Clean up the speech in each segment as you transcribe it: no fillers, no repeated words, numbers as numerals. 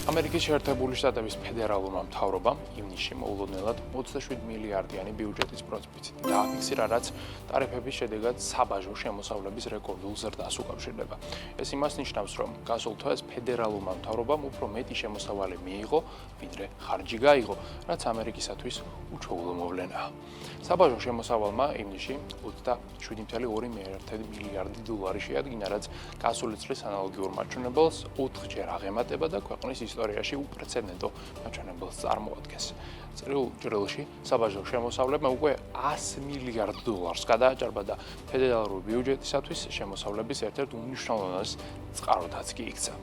ამერიკის შეერთებული შტატების ფედერალურმა მთავრობამ ივნისში მოულოდნელად 27 მილიარდიანი ბიუჯეტის პროფიციტი დააფიქსირა, რაც ტარიფების შედეგად საბაჟო შემოსავლების რეკორდულ ზრდას უკავშირდება. ეს იმას ნიშნავს, რომ გასულ თვეს ფედერალურმა მთავრობამ უფრო მეტი შემოსავალი მიიღო, ვიდრე ხარჯი გაიღო, რაც ამერიკისათვის უჩვეულო მოვლენაა. საბაჟო შემოსავალმა ივნისში 27.2 მილიარდი დოლარი შეადგინა, რაც გასული წლის ანალოგიურ მაჩვენებელს 4-ჯერ აღემატება და ქვეყნის ისტორიაში უპრეცედენტო მაჩვენებელს წარმოადგენს. წრიულ ჯრილში საბაჟო შემოსავლებმა უკვე 100 მილიარდ დოლარს გადააჭარბა და ფედერალური ბიუჯეტისათვის შემოსავლების ერთ-ერთ უმნიშვნელოვანეს წყაროდაც კი იქცა.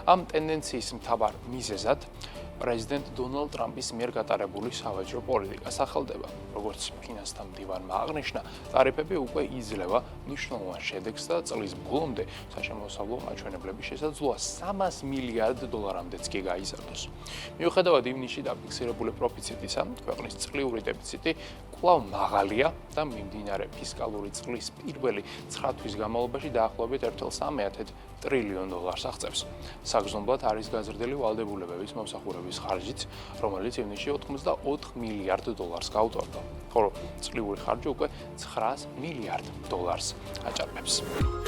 ამ ტენდენციის მთავარ მიზეზად პრეზიდენტ დონალდ ტრამპის მიერ გატარებული სავაჭრო პოლიტიკა სახელდება. როგორც ფინანსთა მდივანმა აღნიშნა, ტარიფები უკვე იძლევა მნიშვნელოვან შედეგს და წლის ბოლომდე საშემოსავლო მაჩვენებლების შესაძლოა 300 მილიარდ დოლარამდეც კი გაიზარდოს. მიუხედავად ივნისში დაფიქსირებული პროფიციტისა, ქვეყნის წლიური დეფიციტი კვლავ მაღალია და მიმდინარე ფისკალური წლის პირველი 9 თვის განმავლობაში დაახლოებით 1.3 ტრილიონ დოლარს აღწევს. საგრძნობლად არის გაზრდილი ვალდებულებების მომსახურების ხარჯიც, რომელიც ივნისში 84 მილიარდ დოლარს გაუტარდა, ხოლო წლიური ხარჯი უკვე 900 მილიარდ დოლარს აჭარბებს.